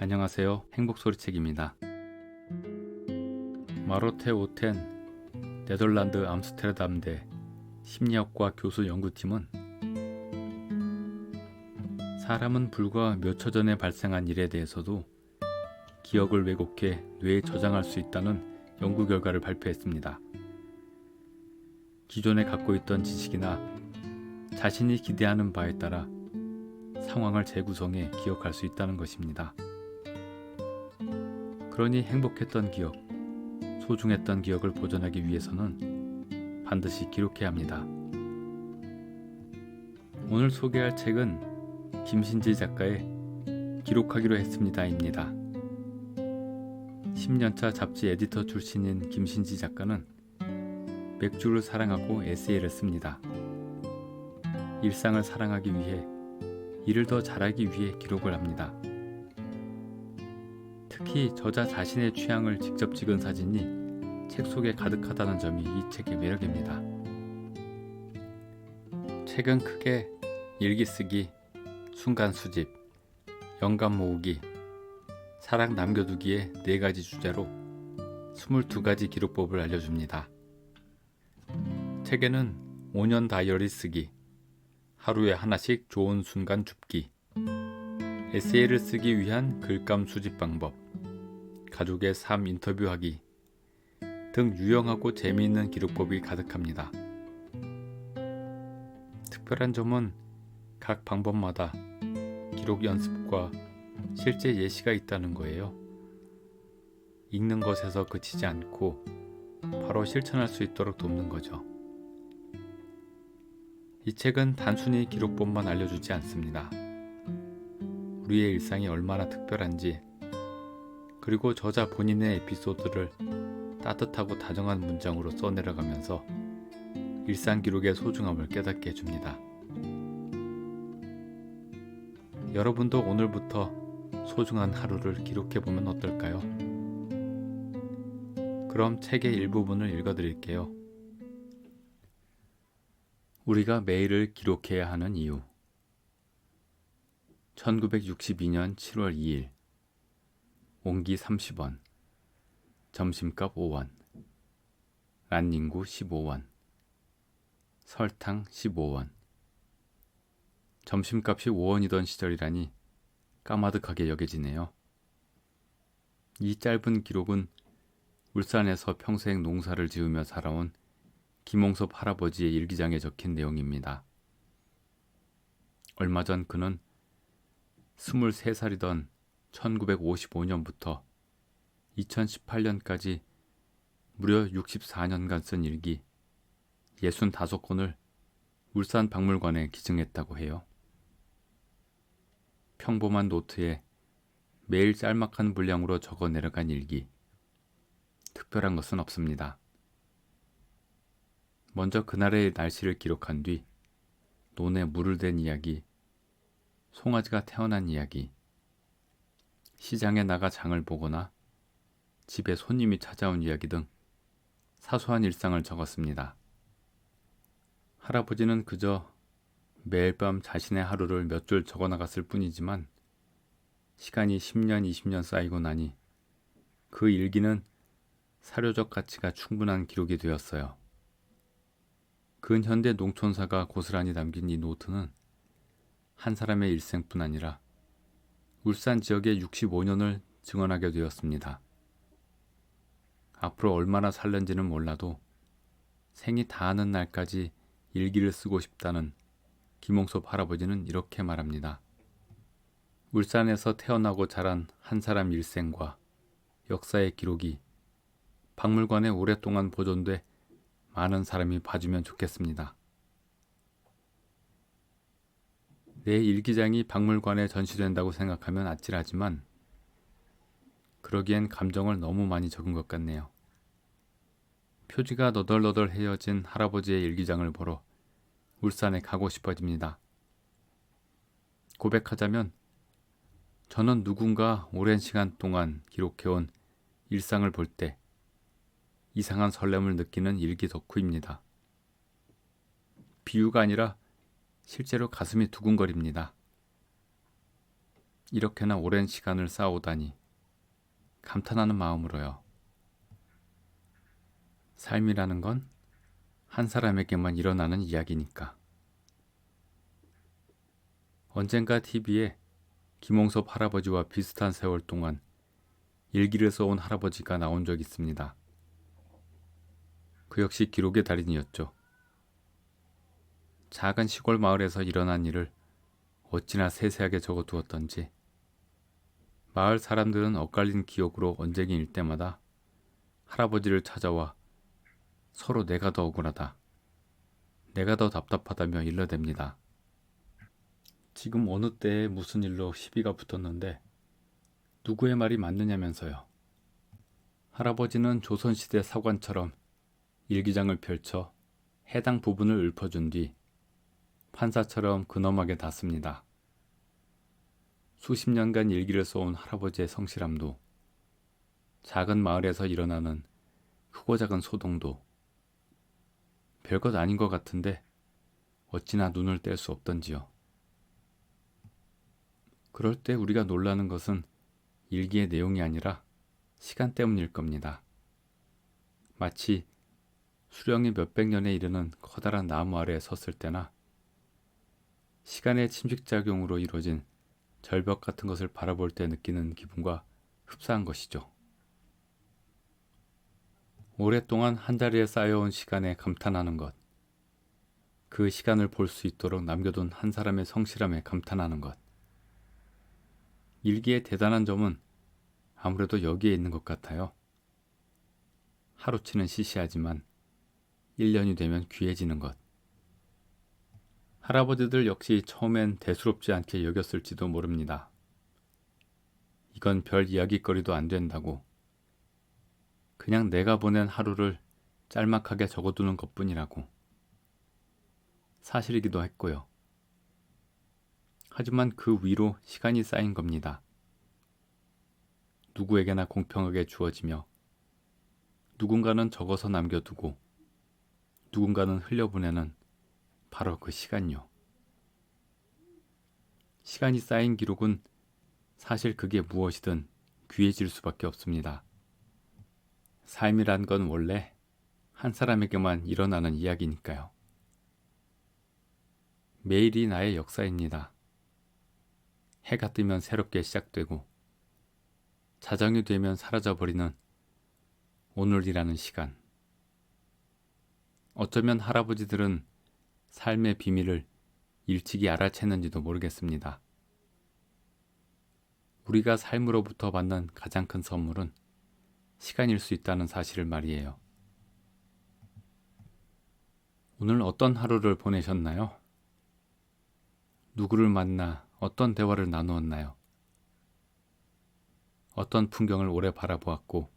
안녕하세요. 행복소리책입니다. 마로테 오텐 네덜란드 암스테르담대 심리학과 교수 연구팀은 사람은 불과 몇 초 전에 발생한 일에 대해서도 기억을 왜곡해 뇌에 저장할 수 있다는 연구 결과를 발표했습니다. 기존에 갖고 있던 지식이나 자신이 기대하는 바에 따라 상황을 재구성해 기억할 수 있다는 것입니다. 그러니 행복했던 기억, 소중했던 기억을 보존하기 위해서는 반드시 기록해야 합니다. 오늘 소개할 책은 김신지 작가의 기록하기로 했습니다입니다. 10년차 잡지 에디터 출신인 김신지 작가는 맥주를 사랑하고 에세이를 씁니다. 일상을 사랑하기 위해, 일을 더 잘하기 위해 기록을 합니다. 특히 저자 자신의 취향을 직접 찍은 사진이 책 속에 가득하다는 점이 이 책의 매력입니다. 책은 크게 일기 쓰기, 순간 수집, 영감 모으기, 사랑 남겨두기의 4가지 주제로 22가지 기록법을 알려줍니다. 책에는 5년 다이어리 쓰기, 하루에 하나씩 좋은 순간 줍기, 에세이를 쓰기 위한 글감 수집 방법, 가족의 삶 인터뷰하기 등 유용하고 재미있는 기록법이 가득합니다. 특별한 점은 각 방법마다 기록 연습과 실제 예시가 있다는 거예요. 읽는 것에서 그치지 않고 바로 실천할 수 있도록 돕는 거죠. 이 책은 단순히 기록법만 알려주지 않습니다. 우리의 일상이 얼마나 특별한지, 그리고 저자 본인의 에피소드를 따뜻하고 다정한 문장으로 써내려가면서 일상 기록의 소중함을 깨닫게 해줍니다. 여러분도 오늘부터 소중한 하루를 기록해보면 어떨까요? 그럼 책의 일부분을 읽어드릴게요. 우리가 매일을 기록해야 하는 이유. 1962년 7월 2일 온기 30원, 점심값 5원, 란닝구 15원, 설탕 15원. 점심값이 5원이던 시절이라니 까마득하게 여겨지네요. 이 짧은 기록은 울산에서 평생 농사를 지으며 살아온 김홍섭 할아버지의 일기장에 적힌 내용입니다. 얼마 전 그는 23살이던 1955년부터 2018년까지 무려 64년간 쓴 일기 65권을 울산 박물관에 기증했다고 해요. 평범한 노트에 매일 짤막한 분량으로 적어 내려간 일기. 특별한 것은 없습니다. 먼저 그날의 날씨를 기록한 뒤 논에 물을 댄 이야기, 송아지가 태어난 이야기, 시장에 나가 장을 보거나 집에 손님이 찾아온 이야기 등 사소한 일상을 적었습니다. 할아버지는 그저 매일 밤 자신의 하루를 몇 줄 적어나갔을 뿐이지만 시간이 10년, 20년 쌓이고 나니 그 일기는 사료적 가치가 충분한 기록이 되었어요. 근현대 농촌사가 고스란히 담긴 이 노트는 한 사람의 일생뿐 아니라 울산 지역의 65년을 증언하게 되었습니다. 앞으로 얼마나 살는지는 몰라도 생이 다하는 날까지 일기를 쓰고 싶다는 김홍섭 할아버지는 이렇게 말합니다. 울산에서 태어나고 자란 한 사람 일생과 역사의 기록이 박물관에 오랫동안 보존돼 많은 사람이 봐주면 좋겠습니다. 내 일기장이 박물관에 전시된다고 생각하면 아찔하지만 그러기엔 감정을 너무 많이 적은 것 같네요. 표지가 너덜너덜 헤어진 할아버지의 일기장을 보러 울산에 가고 싶어집니다. 고백하자면 저는 누군가 오랜 시간 동안 기록해온 일상을 볼 때 이상한 설렘을 느끼는 일기 덕후입니다. 비유가 아니라 실제로 가슴이 두근거립니다. 이렇게나 오랜 시간을 쌓아오다니 감탄하는 마음으로요. 삶이라는 건 한 사람에게만 일어나는 이야기니까. 언젠가 TV에 김홍섭 할아버지와 비슷한 세월 동안 일기를 써온 할아버지가 나온 적이 있습니다. 그 역시 기록의 달인이었죠. 작은 시골 마을에서 일어난 일을 어찌나 세세하게 적어두었던지 마을 사람들은 엇갈린 기억으로 언쟁일 때마다 할아버지를 찾아와 서로 내가 더 억울하다, 내가 더 답답하다며 일러댑니다. 지금 어느 때에 무슨 일로 시비가 붙었는데 누구의 말이 맞느냐면서요. 할아버지는 조선시대 사관처럼 일기장을 펼쳐 해당 부분을 읊어준 뒤 판사처럼 근엄하게 닫습니다. 수십 년간 일기를 써온 할아버지의 성실함도 작은 마을에서 일어나는 크고 작은 소동도 별것 아닌 것 같은데 어찌나 눈을 뗄 수 없던지요. 그럴 때 우리가 놀라는 것은 일기의 내용이 아니라 시간 때문일 겁니다. 마치 수령이 몇백 년에 이르는 커다란 나무 아래에 섰을 때나 시간의 침식작용으로 이루어진 절벽 같은 것을 바라볼 때 느끼는 기분과 흡사한 것이죠. 오랫동안 한자리에 쌓여온 시간에 감탄하는 것, 그 시간을 볼 수 있도록 남겨둔 한 사람의 성실함에 감탄하는 것. 일기의 대단한 점은 아무래도 여기에 있는 것 같아요. 하루치는 시시하지만 1년이 되면 귀해지는 것. 할아버지들 역시 처음엔 대수롭지 않게 여겼을지도 모릅니다. 이건 별 이야기거리도 안 된다고. 그냥 내가 보낸 하루를 짤막하게 적어두는 것뿐이라고. 사실이기도 했고요. 하지만 그 위로 시간이 쌓인 겁니다. 누구에게나 공평하게 주어지며 누군가는 적어서 남겨두고 누군가는 흘려보내는 바로 그 시간요. 시간이 쌓인 기록은 사실 그게 무엇이든 귀해질 수밖에 없습니다. 삶이란 건 원래 한 사람에게만 일어나는 이야기니까요. 매일이 나의 역사입니다. 해가 뜨면 새롭게 시작되고 자정이 되면 사라져버리는 오늘이라는 시간. 어쩌면 할아버지들은 삶의 비밀을 일찍이 알아챘는지도 모르겠습니다. 우리가 삶으로부터 받는 가장 큰 선물은 시간일 수 있다는 사실을 말이에요. 오늘 어떤 하루를 보내셨나요? 누구를 만나 어떤 대화를 나누었나요? 어떤 풍경을 오래 바라보았고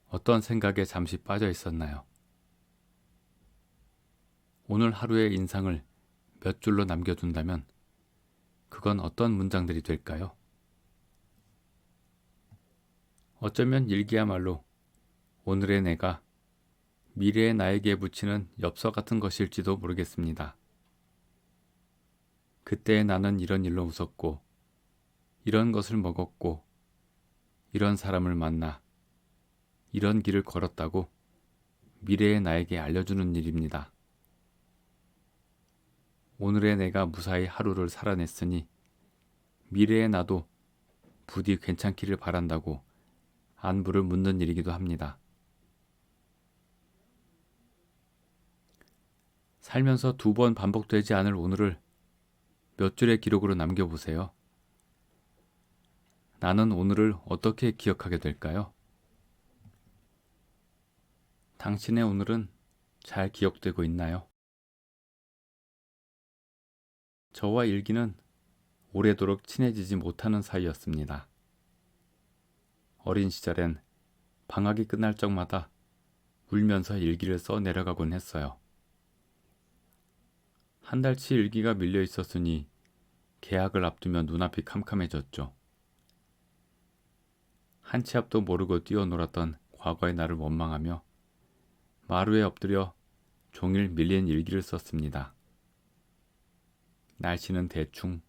어떤 생각에 잠시 빠져 있었나요? 오늘 하루의 인상을 몇 줄로 남겨둔다면 그건 어떤 문장들이 될까요? 어쩌면 일기야말로 오늘의 내가 미래의 나에게 붙이는 엽서 같은 것일지도 모르겠습니다. 그때 나는 이런 일로 웃었고 이런 것을 먹었고 이런 사람을 만나 이런 길을 걸었다고 미래의 나에게 알려주는 일입니다. 오늘의 내가 무사히 하루를 살아냈으니 미래의 나도 부디 괜찮기를 바란다고 안부를 묻는 일이기도 합니다. 살면서 2번 반복되지 않을 오늘을 몇 줄의 기록으로 남겨보세요. 나는 오늘을 어떻게 기억하게 될까요? 당신의 오늘은 잘 기억되고 있나요? 저와 일기는 오래도록 친해지지 못하는 사이였습니다. 어린 시절엔 방학이 끝날 적마다 울면서 일기를 써 내려가곤 했어요. 한 달치 일기가 밀려 있었으니 개학을 앞두며 눈앞이 캄캄해졌죠. 한 치 앞도 모르고 뛰어놀았던 과거의 나를 원망하며 마루에 엎드려 종일 밀린 일기를 썼습니다. 날씨는 대충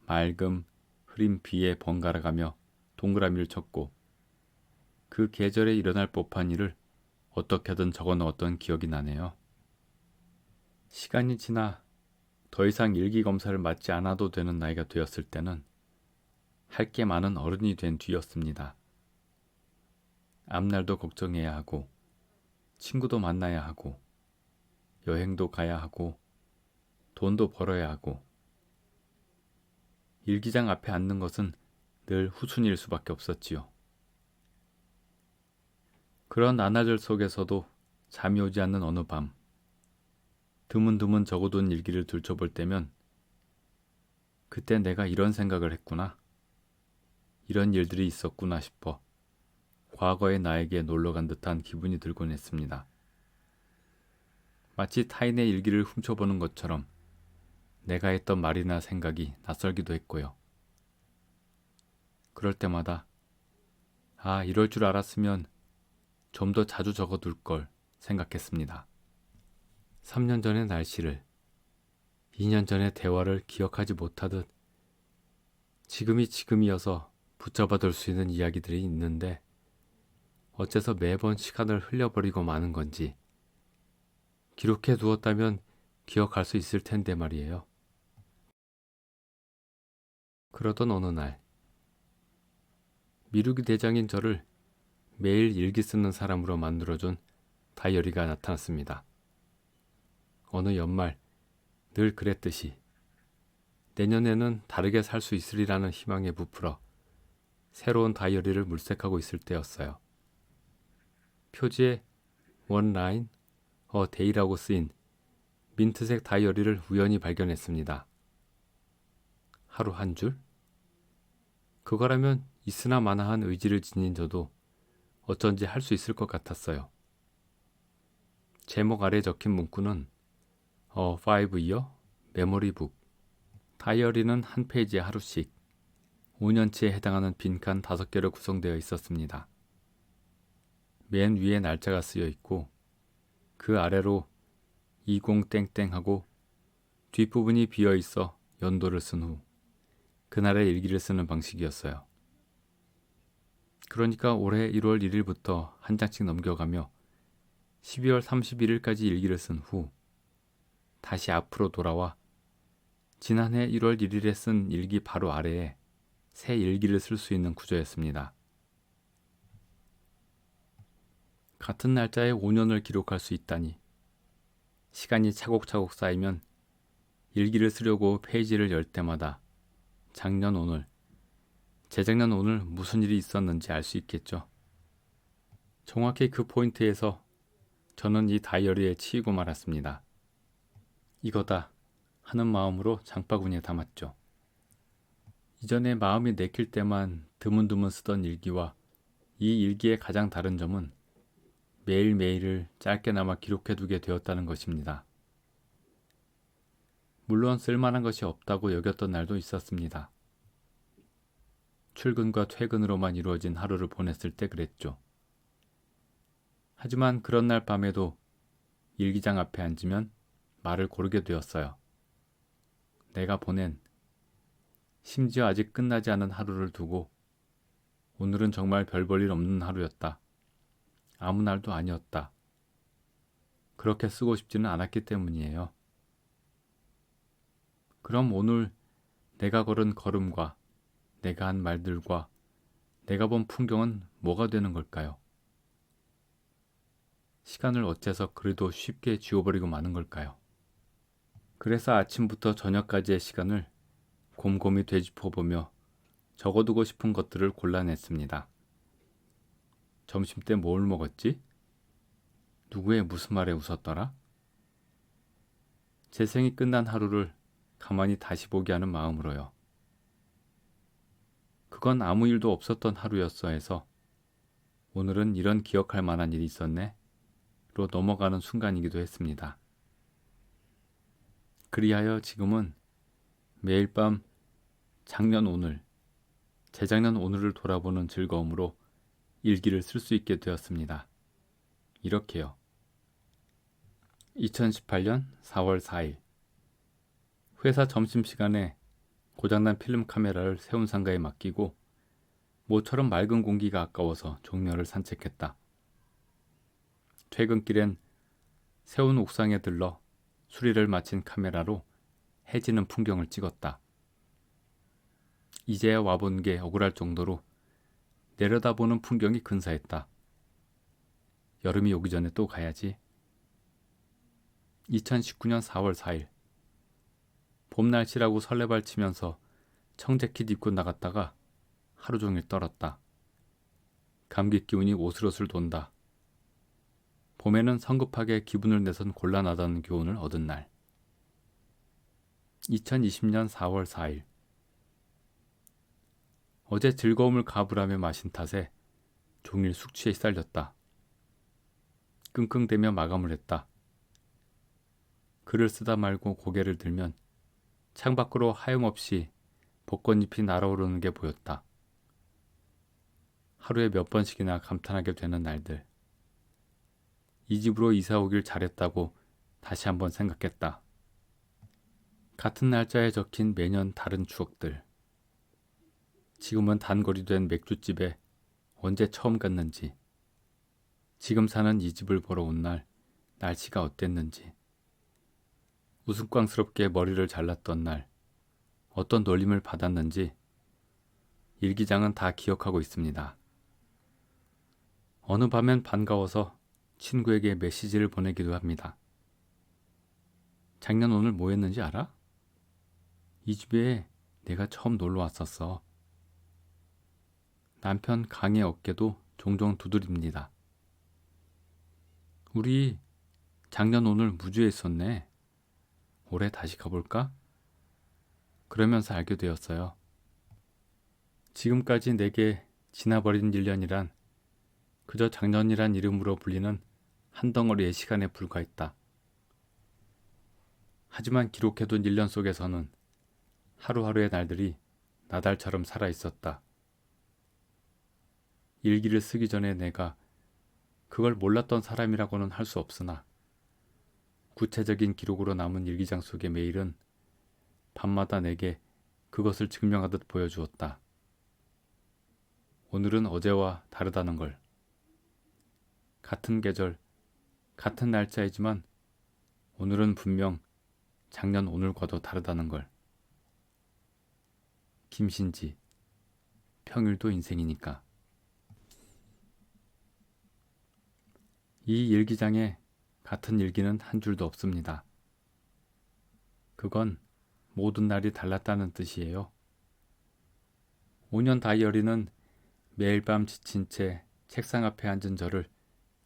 맑음, 흐린 비에 번갈아 가며 동그라미를 쳤고 그 계절에 일어날 법한 일을 어떻게든 적어 넣었던 기억이 나네요. 시간이 지나 더 이상 일기 검사를 맡지 않아도 되는 나이가 되었을 때는 할 게 많은 어른이 된 뒤였습니다. 앞날도 걱정해야 하고 친구도 만나야 하고 여행도 가야 하고 돈도 벌어야 하고 일기장 앞에 앉는 것은 늘 후순위일 수밖에 없었지요. 그런 나날들 속에서도 잠이 오지 않는 어느 밤 드문드문 적어둔 일기를 들춰볼 때면 그때 내가 이런 생각을 했구나. 이런 일들이 있었구나 싶어 과거의 나에게 놀러간 듯한 기분이 들곤 했습니다. 마치 타인의 일기를 훔쳐보는 것처럼 내가 했던 말이나 생각이 낯설기도 했고요. 그럴 때마다 이럴 줄 알았으면 좀 더 자주 적어둘 걸 생각했습니다. 3년 전의 날씨를, 2년 전의 대화를 기억하지 못하듯 지금이 지금이어서 붙잡아둘 수 있는 이야기들이 있는데 어째서 매번 시간을 흘려버리고 마는 건지 기록해 두었다면 기억할 수 있을 텐데 말이에요. 그러던 어느 날 미루기 대장인 저를 매일 일기 쓰는 사람으로 만들어준 다이어리가 나타났습니다. 어느 연말 늘 그랬듯이 내년에는 다르게 살 수 있으리라는 희망에 부풀어 새로운 다이어리를 물색하고 있을 때였어요. 표지에 One Line, A Day라고 쓰인 민트색 다이어리를 우연히 발견했습니다. 하루 한 줄? 그거라면 있으나 마나한 의지를 지닌 저도 어쩐지 할 수 있을 것 같았어요. 제목 아래 적힌 문구는 A 5-year memory book. 다이어리는 한 페이지에 하루씩 5년치에 해당하는 빈칸 5개로 구성되어 있었습니다. 맨 위에 날짜가 쓰여 있고 그 아래로 20땡땡하고 뒷부분이 비어 있어 연도를 쓴 후 그날의 일기를 쓰는 방식이었어요. 그러니까 올해 1월 1일부터 한 장씩 넘겨가며 12월 31일까지 일기를 쓴 후 다시 앞으로 돌아와 지난해 1월 1일에 쓴 일기 바로 아래에 새 일기를 쓸 수 있는 구조였습니다. 같은 날짜에 5년을 기록할 수 있다니 시간이 차곡차곡 쌓이면 일기를 쓰려고 페이지를 열 때마다 작년 오늘, 재작년 오늘 무슨 일이 있었는지 알 수 있겠죠. 정확히 그 포인트에서 저는 이 다이어리에 치이고 말았습니다. 이거다 하는 마음으로 장바구니에 담았죠. 이전에 마음이 내킬 때만 드문드문 쓰던 일기와 이 일기의 가장 다른 점은 매일매일을 짧게나마 기록해두게 되었다는 것입니다. 물론 쓸만한 것이 없다고 여겼던 날도 있었습니다. 출근과 퇴근으로만 이루어진 하루를 보냈을 때 그랬죠. 하지만 그런 날 밤에도 일기장 앞에 앉으면 말을 고르게 되었어요. 내가 보낸 심지어 아직 끝나지 않은 하루를 두고 오늘은 정말 별 볼 일 없는 하루였다. 아무 날도 아니었다. 그렇게 쓰고 싶지는 않았기 때문이에요. 그럼 오늘 내가 걸은 걸음과 내가 한 말들과 내가 본 풍경은 뭐가 되는 걸까요? 시간을 어째서 그래도 쉽게 지워버리고 마는 걸까요? 그래서 아침부터 저녁까지의 시간을 곰곰이 되짚어보며 적어두고 싶은 것들을 골라냈습니다. 점심때 뭘 먹었지? 누구의 무슨 말에 웃었더라? 제 생이 끝난 하루를 가만히 다시 보게 하는 마음으로요. 그건 아무 일도 없었던 하루였어 해서 오늘은 이런 기억할 만한 일이 있었네 로 넘어가는 순간이기도 했습니다. 그리하여 지금은 매일 밤 작년 오늘, 재작년 오늘을 돌아보는 즐거움으로 일기를 쓸 수 있게 되었습니다. 이렇게요. 2018년 4월 4일 회사 점심시간에 고장난 필름 카메라를 세운 상가에 맡기고 모처럼 맑은 공기가 아까워서 종묘를 산책했다. 퇴근길엔 세운 옥상에 들러 수리를 마친 카메라로 해지는 풍경을 찍었다. 이제야 와본 게 억울할 정도로 내려다보는 풍경이 근사했다. 여름이 오기 전에 또 가야지. 2019년 4월 4일 봄 날씨라고 설레발 치면서 청재킷 입고 나갔다가 하루 종일 떨었다. 감기 기운이 오슬오슬 돈다. 봄에는 성급하게 기분을 내선 곤란하다는 교훈을 얻은 날. 2020년 4월 4일 어제 즐거움을 가불하며 마신 탓에 종일 숙취에 시달렸다. 끙끙대며 마감을 했다. 글을 쓰다 말고 고개를 들면 창밖으로 하염없이 벚꽃잎이 날아오르는 게 보였다. 하루에 몇 번씩이나 감탄하게 되는 날들. 이 집으로 이사 오길 잘했다고 다시 한번 생각했다. 같은 날짜에 적힌 매년 다른 추억들. 지금은 단골이 된 맥주집에 언제 처음 갔는지, 지금 사는 이 집을 보러 온 날 날씨가 어땠는지, 우스꽝스럽게 머리를 잘랐던 날 어떤 놀림을 받았는지 일기장은 다 기억하고 있습니다. 어느 밤엔 반가워서 친구에게 메시지를 보내기도 합니다. 작년 오늘 뭐 했는지 알아? 이 집에 내가 처음 놀러 왔었어. 남편 강의 어깨도 종종 두드립니다. 우리 작년 오늘 무주에 있었네. 올해 다시 가볼까? 그러면서 알게 되었어요. 지금까지 내게 지나버린 1년이란 그저 작년이란 이름으로 불리는 한 덩어리의 시간에 불과했다. 하지만 기록해둔 1년 속에서는 하루하루의 날들이 나달처럼 살아있었다. 일기를 쓰기 전에 내가 그걸 몰랐던 사람이라고는 할 수 없으나 구체적인 기록으로 남은 일기장 속의 메일은 밤마다 내게 그것을 증명하듯 보여주었다. 오늘은 어제와 다르다는 걸. 같은 계절, 같은 날짜이지만 오늘은 분명 작년 오늘과도 다르다는 걸. 김신지, 평일도 인생이니까. 이 일기장에 같은 일기는 한 줄도 없습니다. 그건 모든 날이 달랐다는 뜻이에요. 5년 다이어리는 매일 밤 지친 채 책상 앞에 앉은 저를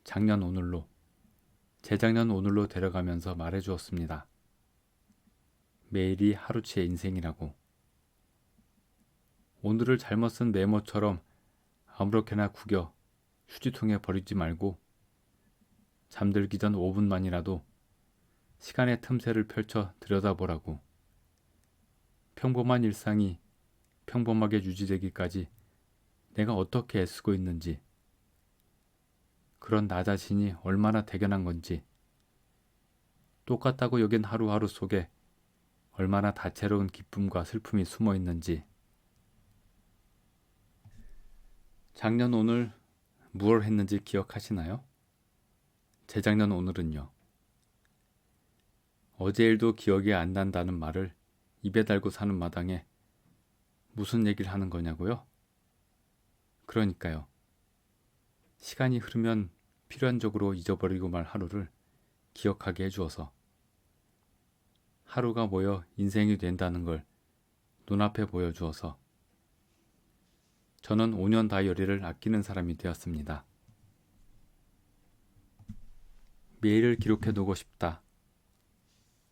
작년 오늘로, 재작년 오늘로 데려가면서 말해주었습니다. 매일이 하루치의 인생이라고. 오늘을 잘못 쓴 메모처럼 아무렇게나 구겨 휴지통에 버리지 말고 잠들기 전 5분만이라도 시간의 틈새를 펼쳐 들여다보라고. 평범한 일상이 평범하게 유지되기까지 내가 어떻게 애쓰고 있는지, 그런 나 자신이 얼마나 대견한 건지, 똑같다고 여긴 하루하루 속에 얼마나 다채로운 기쁨과 슬픔이 숨어 있는지. 작년 오늘 무얼 했는지 기억하시나요? 재작년 오늘은요. 어제 일도 기억이 안 난다는 말을 입에 달고 사는 마당에 무슨 얘기를 하는 거냐고요? 그러니까요. 시간이 흐르면 필연적으로 잊어버리고 말 하루를 기억하게 해주어서 하루가 모여 인생이 된다는 걸 눈앞에 보여주어서 저는 5년 다이어리를 아끼는 사람이 되었습니다. 매일을 기록해두고 싶다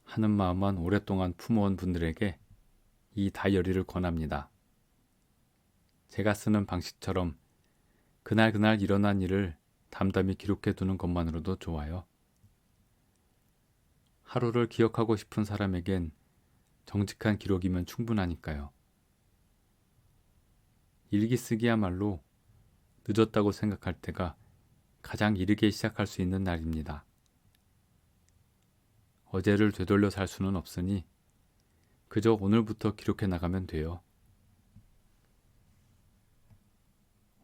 하는 마음만 오랫동안 품어온 분들에게 이 다이어리를 권합니다. 제가 쓰는 방식처럼 그날 일어난 일을 담담히 기록해두는 것만으로도 좋아요. 하루를 기억하고 싶은 사람에겐 정직한 기록이면 충분하니까요. 일기 쓰기야말로 늦었다고 생각할 때가 가장 이르게 시작할 수 있는 날입니다. 어제를 되돌려 살 수는 없으니 그저 오늘부터 기록해 나가면 돼요.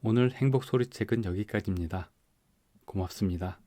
오늘 행복 소리책은 여기까지입니다. 고맙습니다.